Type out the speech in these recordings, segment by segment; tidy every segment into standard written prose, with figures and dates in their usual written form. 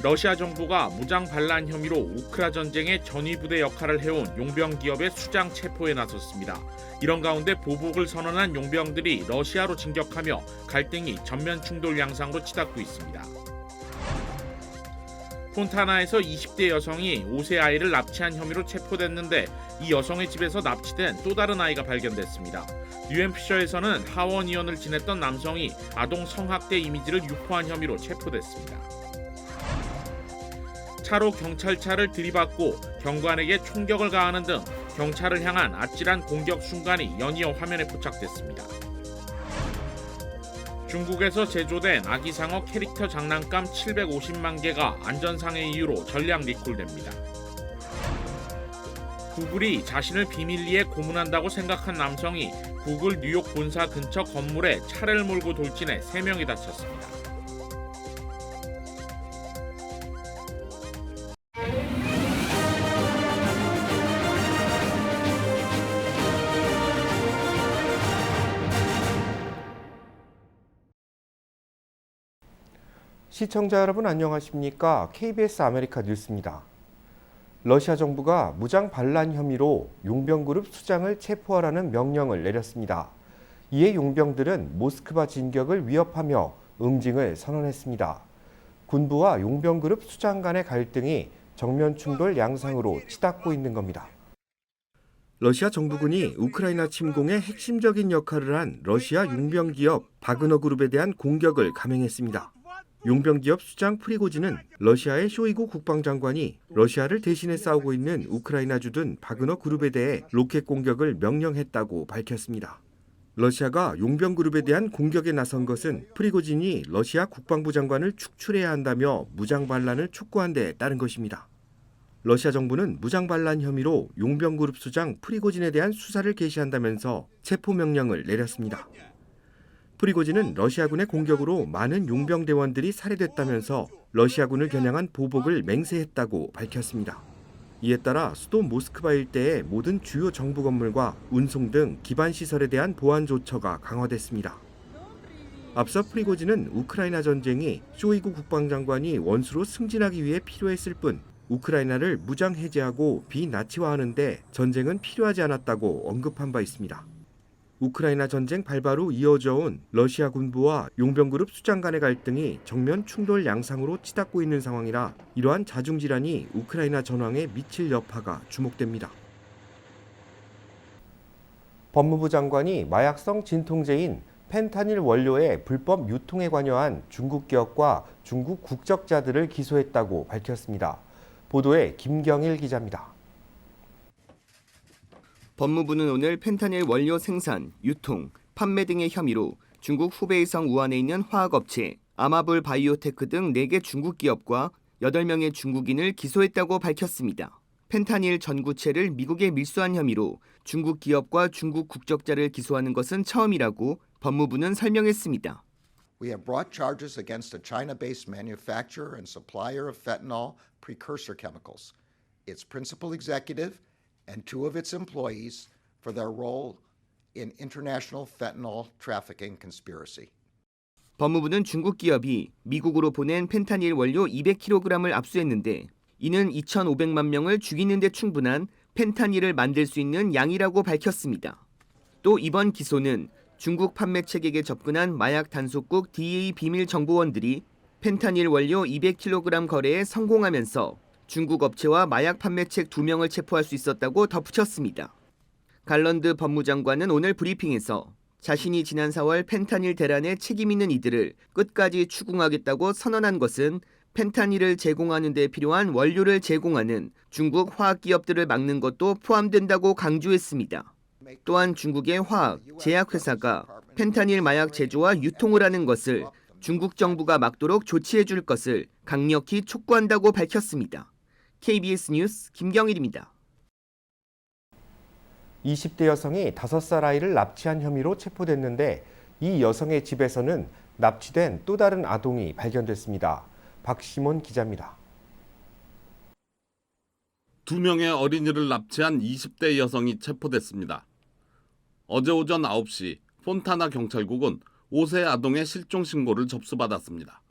러시아 정부가 무장 반란 혐의로 우크라 전쟁의 전위부대 역할을 해온 용병 기업의 수장 체포에 나섰습니다. 이런 가운데 보복을 선언한 용병들이 러시아로 진격하며 갈등이 전면 충돌 양상으로 치닫고 있습니다. 폰타나에서 20대 여성이 5세 아이를 납치한 혐의로 체포됐는데 이 여성의 집에서 납치된 또 다른 아이가 발견됐습니다. 뉴햄피셔에서는 하원의원을 지냈던 남성이 아동 성학대 이미지를 유포한 혐의로 체포됐습니다. 차로 경찰차를 들이받고 경관에게 총격을 가하는 등 경찰을 향한 아찔한 공격 순간이 연이어 화면에 포착됐습니다. 중국에서 제조된 아기상어 캐릭터 장난감 750만 개가 안전상의 이유로 전량 리콜됩니다. 구글이 자신을 비밀리에 고문한다고 생각한 남성이 구글 뉴욕 본사 근처 건물에 차를 몰고 돌진해 3명이 다쳤습니다. 시청자 여러분 안녕하십니까? KBS 아메리카 뉴스입니다. 러시아 정부가 무장 반란 혐의로 용병그룹 수장을 체포하라는 명령을 내렸습니다. 이에 용병들은 모스크바 진격을 위협하며 응징을 선언했습니다. 군부와 용병그룹 수장 간의 갈등이 정면 충돌 양상으로 치닫고 있는 겁니다. 러시아 정부군이 우크라이나 침공에 핵심적인 역할을 한 러시아 용병 기업 바그너 그룹에 대한 공격을 감행했습니다. 용병기업 수장 프리고진은 러시아의 쇼이구 국방장관이 러시아를 대신해 싸우고 있는 우크라이나 주둔 바그너 그룹에 대해 로켓 공격을 명령했다고 밝혔습니다. 러시아가 용병 그룹에 대한 공격에 나선 것은 프리고진이 러시아 국방부 장관을 축출해야 한다며 무장 반란을 촉구한 데 따른 것입니다. 러시아 정부는 무장 반란 혐의로 용병 그룹 수장 프리고진에 대한 수사를 개시한다면서 체포 명령을 내렸습니다. 프리고진은 러시아군의 공격으로 많은 용병 대원들이 살해됐다면서 러시아군을 겨냥한 보복을 맹세했다고 밝혔습니다. 이에 따라 수도 모스크바 일대의 모든 주요 정부 건물과 운송 등 기반 시설에 대한 보안 조처가 강화됐습니다. 앞서 프리고진은 우크라이나 전쟁이 쇼이구 국방장관이 원수로 승진하기 위해 필요했을 뿐 우크라이나를 무장 해제하고 비나치화하는 데 전쟁은 필요하지 않았다고 언급한 바 있습니다. 우크라이나 전쟁 발발 후 이어져 온 러시아 군부와 용병그룹 수장 간의 갈등이 정면 충돌 양상으로 치닫고 있는 상황이라 이러한 자중질환이 우크라이나 전황에 미칠 여파가 주목됩니다. 법무부 장관이 마약성 진통제인 펜타닐 원료의 불법 유통에 관여한 중국 기업과 중국 국적자들을 기소했다고 밝혔습니다. 보도에 김경일 기자입니다. 법무부는 오늘 펜타닐 원료 생산, 유통, 판매 등의 혐의로 중국 후베이성 우한에 있는 화학업체 아마불 바이오테크 등 4개 중국 기업과 8명의 중국인을 기소했다고 밝혔습니다. 펜타닐 전구체를 미국에 밀수한 혐의로 중국 기업과 중국 국적자를 기소하는 것은 처음이라고 법무부는 설명했습니다. We have brought charges against a China-based manufacturer and supplier of fentanyl precursor chemicals, its principal executive, and 2 of its employees for their role in international fentanyl trafficking conspiracy. 법무부는 중국 기업이 미국으로 보낸 펜타닐 원료 200kg을 압수했는데 이는 2,500만 명을 죽이는 데 충분한 펜타닐을 만들 수 있는 양이라고 밝혔습니다. 또 이번 기소는 중국 판매책에게 접근한 마약 단속국 DEA 비밀정보원들이 펜타닐 원료 200kg 거래에 성공하면서 중국 업체와 마약 판매책 2명을 체포할 수 있었다고 덧붙였습니다. 갈런드 법무장관은 오늘 브리핑에서 자신이 지난 4월 펜타닐 대란에 책임 있는 이들을 끝까지 추궁하겠다고 선언한 것은 펜타닐을 제공하는 데 필요한 원료를 제공하는 중국 화학기업들을 막는 것도 포함된다고 강조했습니다. 또한 중국의 화학, 제약회사가 펜타닐 마약 제조와 유통을 하는 것을 중국 정부가 막도록 조치해 줄 것을 강력히 촉구한다고 밝혔습니다. KBS 뉴스 김경일입니다. 20대 여성이 5살 아이를 납치한 혐의로 체포됐는데 이 여성의 집에서는 납치된 또 다른 아동이 발견됐습니다. 박시몬 기자입니다. 2명의 어린이를 납치한 20대 여성이 체포됐습니다. 어제 오전 9시 폰타나 경찰국은 5세 아동의 실종 신고를 접수받았습니다.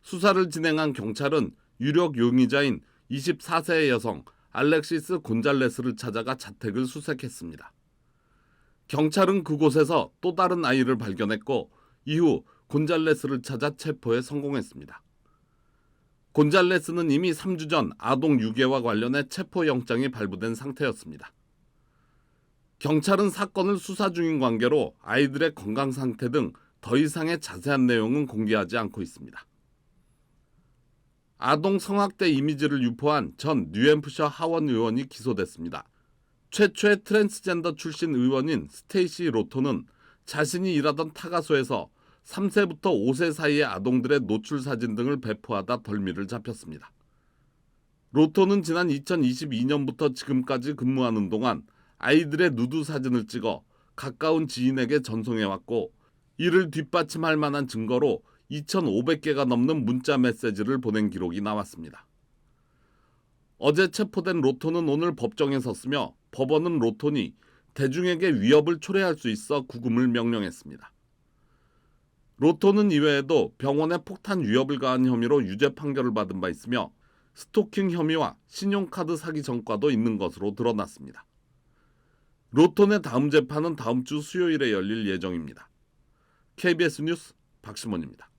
수사를 진행한 경찰은 유력 용의자인 24세의 여성 알렉시스 곤잘레스를 찾아가 자택을 수색했습니다. 경찰은 그곳에서 또 다른 아이를 발견했고 이후 곤잘레스를 찾아 체포에 성공했습니다. 곤잘레스는 이미 3주 전 아동 유괴와 관련해 체포영장이 발부된 상태였습니다. 경찰은 사건을 수사 중인 관계로 아이들의 건강 상태 등 더 이상의 자세한 내용은 공개하지 않고 있습니다. 아동 성학대 이미지를 유포한 전 뉴햄프셔 하원 의원이 기소됐습니다. 최초의 트랜스젠더 출신 의원인 스테이시 로토는 자신이 일하던 타가소에서 3세부터 5세 사이의 아동들의 노출 사진 등을 배포하다 덜미를 잡혔습니다. 로토는 지난 2022년부터 지금까지 근무하는 동안 아이들의 누드 사진을 찍어 가까운 지인에게 전송해왔고 이를 뒷받침할 만한 증거로 2,500개가 넘는 문자 메시지를 보낸 기록이 나왔습니다. 어제 체포된 로토는 오늘 법정에 섰으며 법원은 로토니 대중에게 위협을 초래할 수 있어 구금을 명령했습니다. 로토는 이외에도 병원에 폭탄 위협을 가한 혐의로 유죄 판결을 받은 바 있으며 스토킹 혐의와 신용카드 사기 전과도 있는 것으로 드러났습니다. 로톤의 다음 재판은 다음 주 수요일에 열릴 예정입니다. KBS 뉴스 박시몬입니다.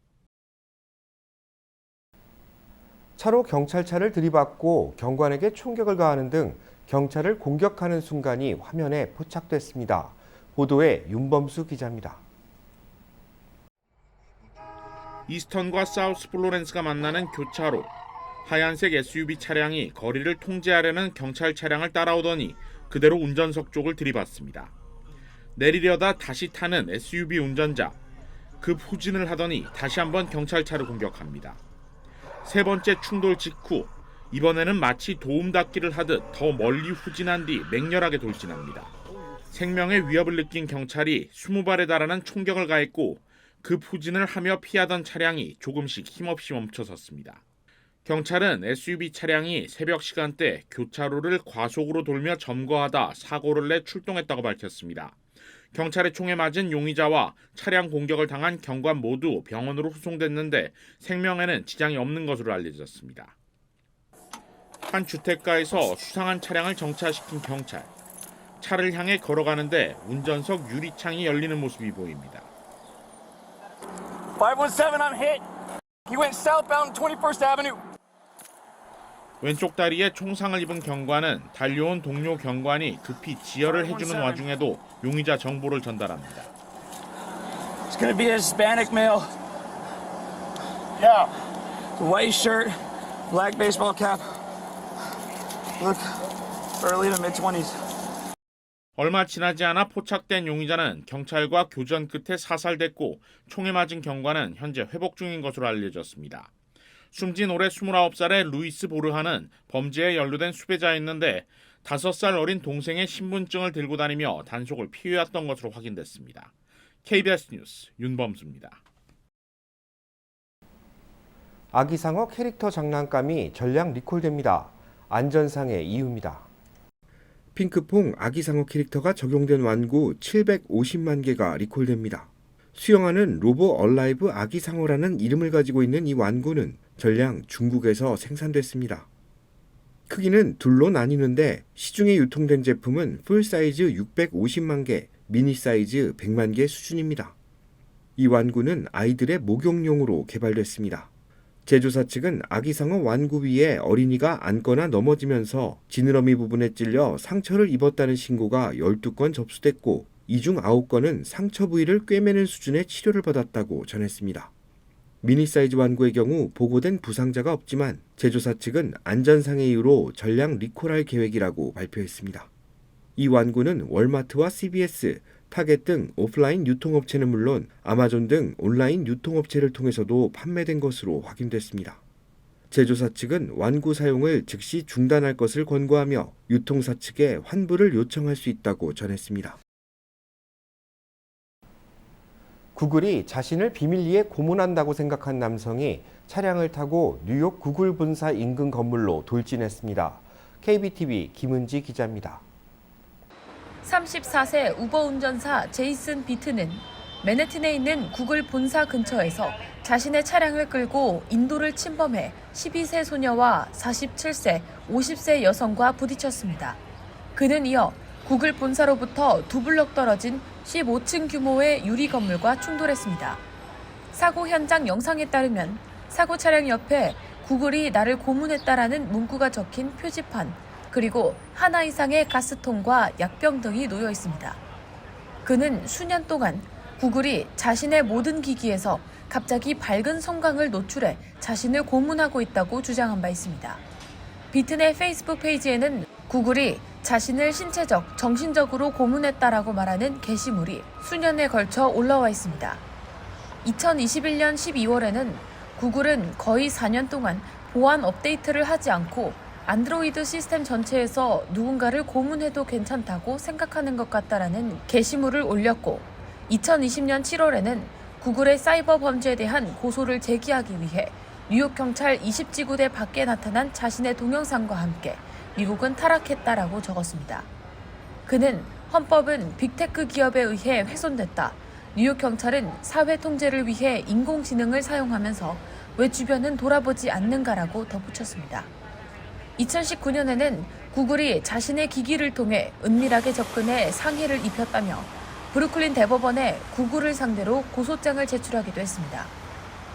차로 경찰차를 들이받고 경관에게 총격을 가하는 등 경찰을 공격하는 순간이 화면에 포착됐습니다. 보도에 윤범수 기자입니다. 이스턴과 사우스 플로렌스가 만나는 교차로. 하얀색 SUV 차량이 거리를 통제하려는 경찰 차량을 따라오더니 그대로 운전석 쪽을 들이받습니다. 내리려다 다시 타는 SUV 운전자. 급 후진을 하더니 다시 한번 경찰차를 공격합니다. 세 번째 충돌 직후 이번에는 마치 도움닫기를 하듯 더 멀리 후진한 뒤 맹렬하게 돌진합니다. 생명의 위협을 느낀 경찰이 20발에 달하는 총격을 가했고 급 후진을 하며 피하던 차량이 조금씩 힘없이 멈춰섰습니다. 경찰은 SUV 차량이 새벽 시간대 교차로를 과속으로 돌며 점거하다 사고를 내 출동했다고 밝혔습니다. 경찰의 총에 맞은 용의자와 차량 공격을 당한 경관 모두 병원으로 후송됐는데 생명에는 지장이 없는 것으로 알려졌습니다. 한 주택가에서 수상한 차량을 정차시킨 경찰. 차를 향해 걸어가는데 운전석 유리창이 열리는 모습이 보입니다. 517, I'm hit. He went southbound 21st Avenue. 왼쪽 다리에 총상을 입은 경관은 달려온 동료 경관이 급히 지혈을 해주는 와중에도 용의자 정보를 전달합니다. It's gonna be a Hispanic male. Yeah. White shirt, black baseball cap. Look, early to mid-20s. 얼마 지나지 않아 포착된 용의자는 경찰과 교전 끝에 사살됐고 총에 맞은 경관은 현재 회복 중인 것으로 알려졌습니다. 숨진 올해 29살의 루이스 보르하는 범죄에 연루된 수배자였는데 5살 어린 동생의 신분증을 들고 다니며 단속을 피해왔던 것으로 확인됐습니다. KBS 뉴스 윤범수입니다. 아기상어 캐릭터 장난감이 전량 리콜됩니다. 안전상의 이유입니다. 핑크퐁 아기상어 캐릭터가 적용된 완구 750만 개가 리콜됩니다. 수영하는 로보 얼라이브 아기상어라는 이름을 가지고 있는 이 완구는 전량 중국에서 생산됐습니다. 크기는 둘로 나뉘는데 시중에 유통된 제품은 풀사이즈 650만 개, 미니 사이즈 100만 개 수준입니다. 이 완구는 아이들의 목욕용으로 개발됐습니다. 제조사 측은 아기상어 완구 위에 어린이가 앉거나 넘어지면서 지느러미 부분에 찔려 상처를 입었다는 신고가 12건 접수됐고 이 중 9건은 상처 부위를 꿰매는 수준의 치료를 받았다고 전했습니다. 미니 사이즈 완구의 경우 보고된 부상자가 없지만 제조사 측은 안전상의 이유로 전량 리콜할 계획이라고 발표했습니다. 이 완구는 월마트와 CVS, 타겟 등 오프라인 유통업체는 물론 아마존 등 온라인 유통업체를 통해서도 판매된 것으로 확인됐습니다. 제조사 측은 완구 사용을 즉시 중단할 것을 권고하며 유통사 측에 환불을 요청할 수 있다고 전했습니다. 구글이 자신을 비밀리에 고문한다고 생각한 남성이 차량을 타고 뉴욕 구글 본사 인근 건물로 돌진했습니다. KBTV 김은지 기자입니다. 34세 우버 운전사 제이슨 비트는 맨해튼에 있는 구글 본사 근처에서 자신의 차량을 끌고 인도를 침범해 12세 소녀와 47세, 50세 여성과 부딪혔습니다. 그는 이어 구글 본사로부터 2블럭 떨어진 15층 규모의 유리 건물과 충돌했습니다. 사고 현장 영상에 따르면 사고 차량 옆에 구글이 나를 고문했다라는 문구가 적힌 표지판, 그리고 하나 이상의 가스통과 약병 등이 놓여 있습니다. 그는 수년 동안 구글이 자신의 모든 기기에서 갑자기 밝은 성광을 노출해 자신을 고문하고 있다고 주장한 바 있습니다. 비튼의 페이스북 페이지에는 구글이 자신을 신체적, 정신적으로 고문했다라고 말하는 게시물이 수년에 걸쳐 올라와 있습니다. 2021년 12월에는 구글은 거의 4년 동안 보안 업데이트를 하지 않고 안드로이드 시스템 전체에서 누군가를 고문해도 괜찮다고 생각하는 것 같다라는 게시물을 올렸고, 2020년 7월에는 구글의 사이버 범죄에 대한 고소를 제기하기 위해 뉴욕 경찰 20지구대 밖에 나타난 자신의 동영상과 함께 미국은 타락했다라고 적었습니다. 그는 헌법은 빅테크 기업에 의해 훼손됐다. 뉴욕 경찰은 사회 통제를 위해 인공지능을 사용하면서 왜 주변은 돌아보지 않는가라고 덧붙였습니다. 2019년에는 구글이 자신의 기기를 통해 은밀하게 접근해 상해를 입혔다며 브루클린 대법원에 구글을 상대로 고소장을 제출하기도 했습니다.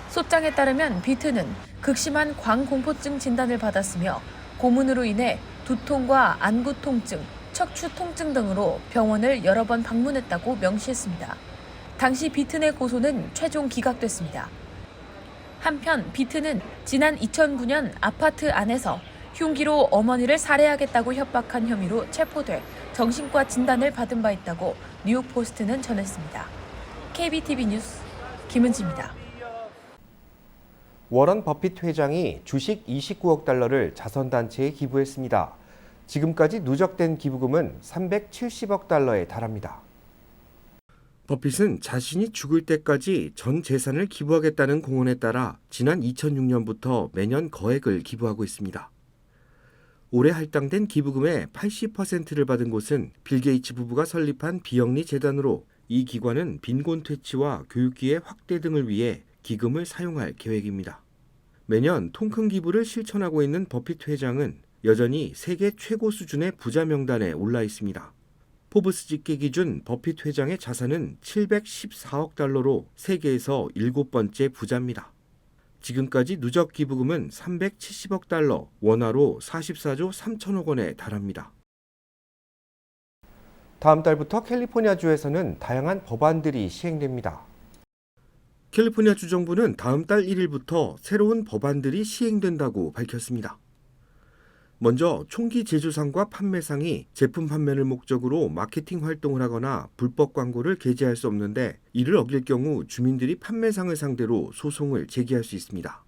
소장에 따르면 비튼은 극심한 광공포증 진단을 받았으며 고문으로 인해 두통과 안구 통증, 척추 통증 등으로 병원을 여러 번 방문했다고 명시했습니다. 당시 비튼의 고소는 최종 기각됐습니다. 한편 비튼은 지난 2009년 아파트 안에서 흉기로 어머니를 살해하겠다고 협박한 혐의로 체포돼 정신과 진단을 받은 바 있다고 뉴욕포스트는 전했습니다. KBTV 뉴스 김은지입니다. 워런 버핏 회장이 주식 29억 달러를 자선단체에 기부했습니다. 지금까지 누적된 기부금은 370억 달러에 달합니다. 버핏은 자신이 죽을 때까지 전 재산을 기부하겠다는 공언에 따라 지난 2006년부터 매년 거액을 기부하고 있습니다. 올해 할당된 기부금의 80%를 받은 곳은 빌 게이츠 부부가 설립한 비영리 재단으로, 이 기관은 빈곤 퇴치와 교육기회 확대 등을 위해 기금을 사용할 계획입니다. 매년 통큰 기부를 실천하고 있는 버핏 회장은 여전히 세계 최고 수준의 부자 명단에 올라 있습니다. 포브스 집계 기준 버핏 회장의 자산은 714억 달러로 세계에서 7번째 부자입니다. 지금까지 누적 기부금은 370억 달러, 원화로 44조 3천억 원에 달합니다. 다음 달부터 캘리포니아주에서는 다양한 법안들이 시행됩니다. 캘리포니아 주정부는 다음 달 1일부터 새로운 법안들이 시행된다고 밝혔습니다. 먼저 총기 제조상과 판매상이 제품 판매를 목적으로 마케팅 활동을 하거나 불법 광고를 게재할 수 없는데, 이를 어길 경우 주민들이 판매상을 상대로 소송을 제기할 수 있습니다.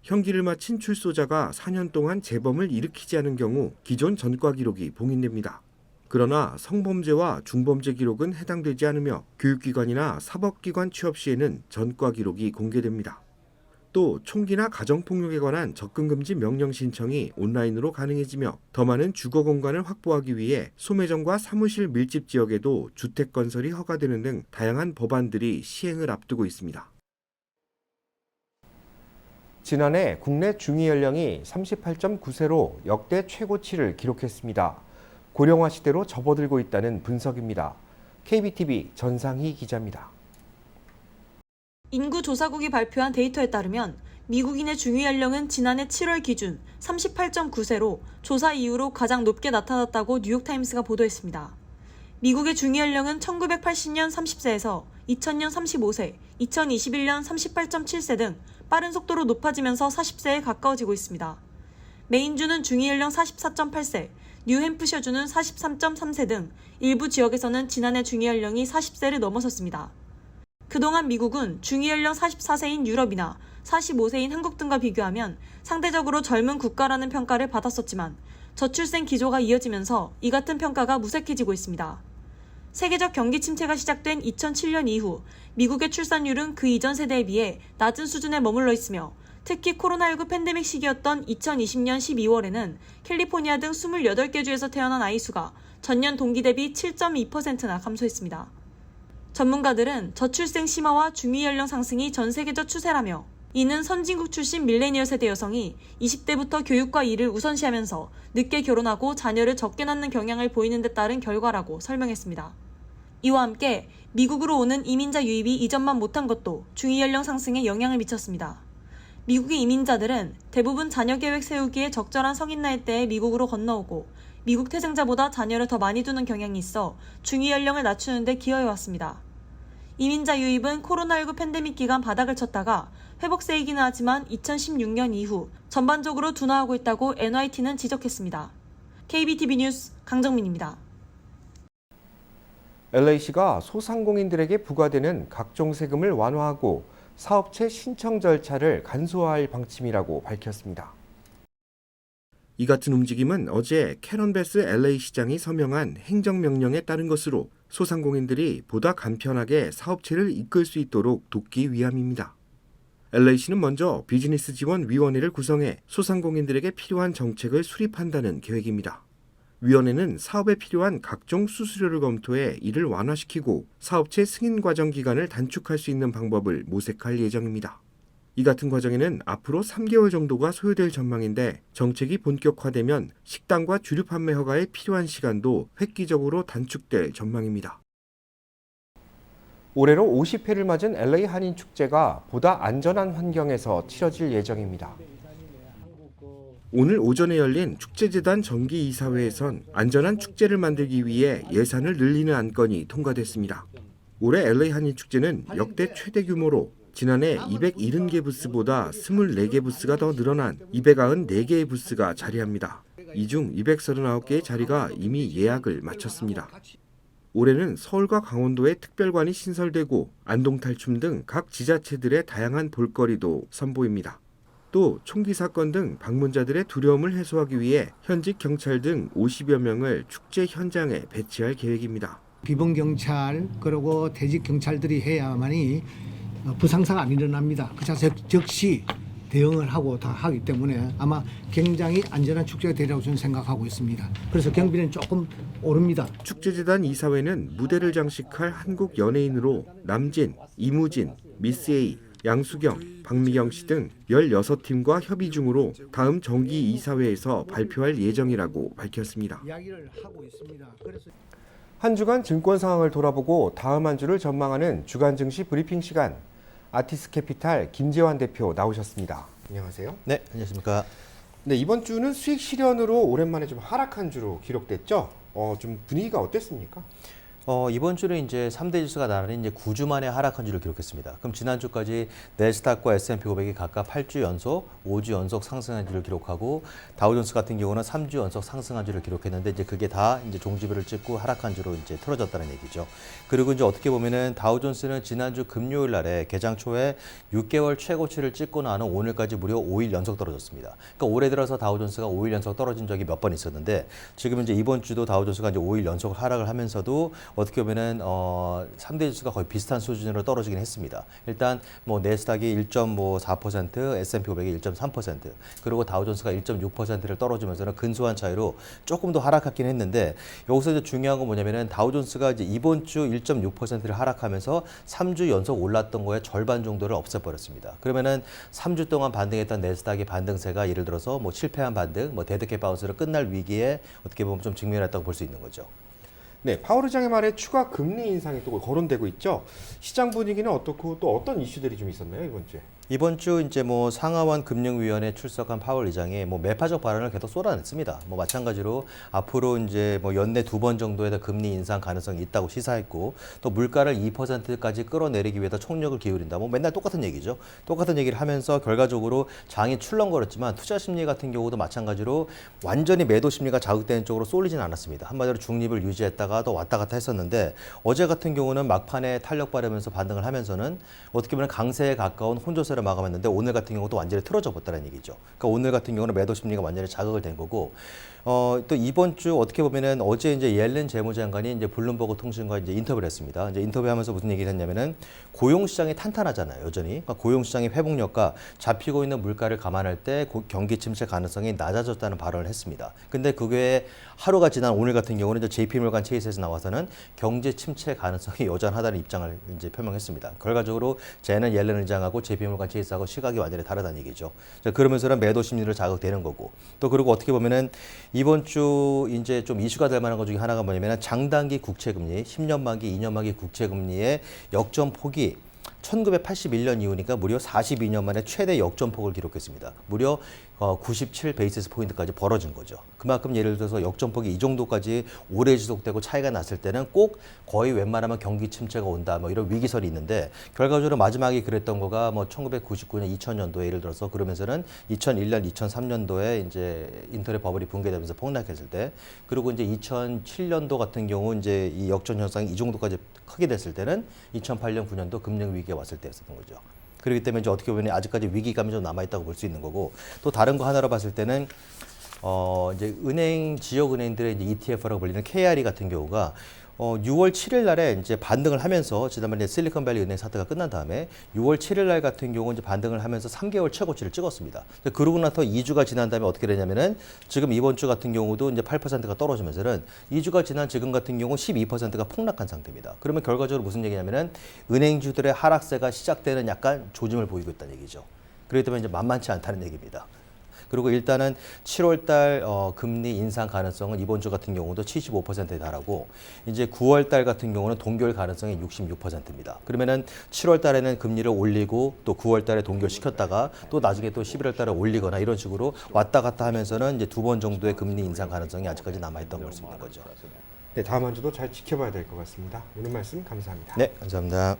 형기를 마친 출소자가 4년 동안 재범을 일으키지 않은 경우 기존 전과 기록이 봉인됩니다. 그러나 성범죄와 중범죄 기록은 해당되지 않으며 교육기관이나 사법기관 취업 시에는 전과 기록이 공개됩니다. 또 총기나 가정폭력에 관한 접근금지 명령 신청이 온라인으로 가능해지며 더 많은 주거 공간을 확보하기 위해 소매점과 사무실 밀집 지역에도 주택 건설이 허가되는 등 다양한 법안들이 시행을 앞두고 있습니다. 지난해 국내 중위 연령이 38.9세로 역대 최고치를 기록했습니다. 고령화 시대로 접어들고 있다는 분석입니다. KBTV 전상희 기자입니다. 인구조사국이 발표한 데이터에 따르면 미국인의 중위 연령은 지난해 7월 기준 38.9세로 조사 이후로 가장 높게 나타났다고 뉴욕타임스가 보도했습니다. 미국의 중위 연령은 1980년 30세에서 2000년 35세, 2021년 38.7세 등 빠른 속도로 높아지면서 40세에 가까워지고 있습니다. 메인주는 중위 연령 44.8세, 뉴햄프셔주는 43.3세 등 일부 지역에서는 지난해 중위 연령이 40세를 넘어섰습니다. 그동안 미국은 중위 연령 44세인 유럽이나 45세인 한국 등과 비교하면 상대적으로 젊은 국가라는 평가를 받았었지만 저출생 기조가 이어지면서 이 같은 평가가 무색해지고 있습니다. 세계적 경기 침체가 시작된 2007년 이후 미국의 출산율은 그 이전 세대에 비해 낮은 수준에 머물러 있으며, 특히 코로나19 팬데믹 시기였던 2020년 12월에는 캘리포니아 등 28개 주에서 태어난 아이 수가 전년 동기 대비 7.2%나 감소했습니다. 전문가들은 저출생 심화와 중위 연령 상승이 전 세계적 추세라며 이는 선진국 출신 밀레니얼 세대 여성이 20대부터 교육과 일을 우선시하면서 늦게 결혼하고 자녀를 적게 낳는 경향을 보이는 데 따른 결과라고 설명했습니다. 이와 함께 미국으로 오는 이민자 유입이 이전만 못한 것도 중위 연령 상승에 영향을 미쳤습니다. 미국의 이민자들은 대부분 자녀 계획 세우기에 적절한 성인 나이대에 미국으로 건너오고 미국 태생자보다 자녀를 더 많이 두는 경향이 있어 중위 연령을 낮추는 데 기여해왔습니다. 이민자 유입은 코로나19 팬데믹 기간 바닥을 쳤다가 회복세이기는 하지만 2016년 이후 전반적으로 둔화하고 있다고 NYT는 지적했습니다. KBTV 뉴스 강정민입니다. LA시가 소상공인들에게 부과되는 각종 세금을 완화하고 사업체 신청 절차를 간소화할 방침이라고 밝혔습니다. 이 같은 움직임은 어제 캐런 베스 LA 시장이 서명한 행정명령에 따른 것으로 소상공인들이 보다 간편하게 사업체를 이끌 수 있도록 돕기 위함입니다. LA시는 먼저 비즈니스 지원 위원회를 구성해 소상공인들에게 필요한 정책을 수립한다는 계획입니다. 위원회는 사업에 필요한 각종 수수료를 검토해 이를 완화시키고 사업체 승인 과정 기간을 단축할 수 있는 방법을 모색할 예정입니다. 이 같은 과정에는 앞으로 3개월 정도가 소요될 전망인데 정책이 본격화되면 식당과 주류 판매 허가에 필요한 시간도 획기적으로 단축될 전망입니다. 올해로 50회를 맞은 LA 한인축제가 보다 안전한 환경에서 치러질 예정입니다. 오늘 오전에 열린 축제재단 정기이사회에선 안전한 축제를 만들기 위해 예산을 늘리는 안건이 통과됐습니다. 올해 LA 한인축제는 역대 최대 규모로 지난해 270개 부스보다 24개 부스가 더 늘어난 294개의 부스가 자리합니다. 이 중 239개의 자리가 이미 예약을 마쳤습니다. 올해는 서울과 강원도에 특별관이 신설되고 안동탈춤 등 각 지자체들의 다양한 볼거리도 선보입니다. 또 총기 사건 등 방문자들의 두려움을 해소하기 위해 현직 경찰 등 50여 명을 축제 현장에 배치할 계획입니다. 비번 경찰 그리고 퇴직 경찰들이 해야만이 부상사가 안 일어납니다. 그 자체 즉시 대응을 하고 다 하기 때문에 아마 굉장히 안전한 축제가 되리라고 저는 생각하고 있습니다. 그래서 경비는 조금 오릅니다. 축제재단 이사회는 무대를 장식할 한국 연예인으로 남진, 이무진, 미스 A, 양수경, 박미경 씨 등 16팀과 협의 중으로 다음 정기 이사회에서 발표할 예정이라고 밝혔습니다. 이야기를 하고 있습니다. 그래서 한 주간 증권 상황을 돌아보고 다음 한 주를 전망하는 주간 증시 브리핑 시간. 아티스 캐피탈 김재환 대표 나오셨습니다. 안녕하세요. 네, 안녕하십니까. 네, 이번 주는 수익 실현으로 오랜만에 좀 하락한 주로 기록됐죠. 좀 분위기가 어땠습니까? 이번 주는 이제 3대 지수가 나란히 이제 9주 만에 하락한 주를 기록했습니다. 그럼 지난주까지 내스닥과 S&P 500이 각각 8주 연속, 5주 연속 상승한 주를 기록하고 다우존스 같은 경우는 3주 연속 상승한 주를 기록했는데 이제 그게 다 이제 종지부를 찍고 하락한 주로 이제 틀어졌다는 얘기죠. 그리고 이제 어떻게 보면은 다우존스는 지난주 금요일 날에 개장 초에 6개월 최고치를 찍고 나는 오늘까지 무려 5일 연속 떨어졌습니다. 그러니까 올해 들어서 다우존스가 5일 연속 떨어진 적이 몇 번 있었는데 지금 이제 이번 주도 다우존스가 이제 5일 연속 하락을 하면서도 어떻게 보면은 3대 지수가 거의 비슷한 수준으로 떨어지긴 했습니다. 일단 뭐 내스닥이 1.4%, S&P 500이 1.3%, 그리고 다우존스가 1.6%를 떨어지면서는 근소한 차이로 조금 더 하락하긴 했는데 여기서 이제 중요한 건 뭐냐면은 다우존스가 이제 이번 주 1.6%를 하락하면서 3주 연속 올랐던 거에 절반 정도를 없애버렸습니다. 그러면은 3주 동안 반등했던 내스닥의 반등세가 예를 들어서 뭐 실패한 반등, 뭐 데드캣 바운스로 끝날 위기에 어떻게 보면 좀 직면했다고 볼 수 있는 거죠. 네, 파월 의장의 말에 추가 금리 인상이 또 거론되고 있죠. 시장 분위기는 어떻고 또 어떤 이슈들이 좀 있었나요, 이번 주에? 이번 주 이제 뭐 상하원 금융위원회 출석한 파월 의장이 뭐 매파적 발언을 계속 쏟아냈습니다. 뭐 마찬가지로 앞으로 이제 뭐 연내 2번 정도의 금리 인상 가능성이 있다고 시사했고 또 물가를 2%까지 끌어내리기 위해서 총력을 기울인다. 뭐 맨날 똑같은 얘기죠. 똑같은 얘기를 하면서 결과적으로 장이 출렁거렸지만 투자 심리 같은 경우도 마찬가지로 완전히 매도 심리가 자극되는 쪽으로 쏠리진 않았습니다. 한마디로 중립을 유지했다가 또 왔다 갔다 했었는데 어제 같은 경우는 막판에 탄력 발휘하면서 반등을 하면서는 어떻게 보면 강세에 가까운 혼조세 3일선을 마감했는데 오늘 같은 경우도 완전히 틀어져 버렸다는 얘기죠. 그러니까 오늘 같은 경우는 매도 심리가 완전히 자극을 된 거고, 또 이번 주 어떻게 보면은 어제 이제 옐렌 재무장관이 이제 블룸버그 통신과 이제 인터뷰를 했습니다. 이제 인터뷰하면서 무슨 얘기를 했냐면은 고용 시장이 탄탄하잖아요, 여전히. 그러니까 고용 시장의 회복력과 잡히고 있는 물가를 감안할 때 경기 침체 가능성이 낮아졌다는 발언을 했습니다. 근데 그게 하루가 지난 오늘 같은 경우는 이제 JP모간 체이스에서 나와서는 경제 침체 가능성이 여전하다는 입장을 이제 표명했습니다. 결과적으로 쟤는 옐렌 의장하고 JP모간 체이스하고 시각이 완전히 다르다는 얘기죠. 그러면서는 매도 심리를 자극되는 거고, 또 그리고 어떻게 보면은 이번 주 이제 좀 이슈가 될 만한 것 중에 하나가 뭐냐면 장단기 국채금리, 10년 만기, 2년 만기 국채금리의 역전폭이 1981년 이후니까 무려 42년 만에 최대 역전폭을 기록했습니다. 무려 97 베이시스 포인트까지 벌어진 거죠. 그만큼 예를 들어서 역전폭이 이 정도까지 오래 지속되고 차이가 났을 때는 꼭 거의 웬만하면 경기 침체가 온다, 뭐 이런 위기설이 있는데, 결과적으로 마지막에 그랬던 거가 뭐 1999년, 2000년도에 예를 들어서 그러면서는 2001년, 2003년도에 이제 인터넷 버블이 붕괴되면서 폭락했을 때, 그리고 이제 2007년도 같은 경우 이제 이 역전 현상이 이 정도까지 크게 됐을 때는 2008년, 9년도 금융 위기가 왔을 때였었던 거죠. 그렇기 때문에 이제 어떻게 보면 아직까지 위기감이 좀 남아있다고 볼 수 있는 거고, 또 다른 거 하나로 봤을 때는 이제 은행, 지역은행들의 이제 ETF라고 불리는 KRE 같은 경우가 6월 7일 날에 이제 반등을 하면서, 지난번에 실리콘밸리 은행 사태가 끝난 다음에 6월 7일 날 같은 경우 이제 반등을 하면서 3개월 최고치를 찍었습니다. 그러고 나서 2주가 지난 다음에 어떻게 되냐면은 지금 이번 주 같은 경우도 이제 8%가 떨어지면서는 2주가 지난 지금 같은 경우 12%가 폭락한 상태입니다. 그러면 결과적으로 무슨 얘기냐면은 은행주들의 하락세가 시작되는 약간 조짐을 보이고 있다는 얘기죠. 그렇기 때문에 이제 만만치 않다는 얘기입니다. 그리고 일단은 7월 달 금리 인상 가능성은 이번 주 같은 경우도 75%에 달하고, 이제 9월 달 같은 경우는 동결 가능성이 66%입니다. 그러면은 7월 달에는 금리를 올리고 또 9월 달에 동결시켰다가 또 나중에 또 11월 달에 올리거나 이런 식으로 왔다 갔다 하면서는 이제 2번 정도의 금리 인상 가능성이 아직까지 남아있다고 볼 수 있는 거죠. 네, 다음 한 주도 잘 지켜봐야 될 것 같습니다. 오늘 말씀 감사합니다. 네, 감사합니다.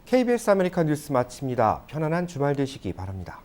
KBS 아메리카 뉴스 마칩니다. 편안한 주말 되시기 바랍니다.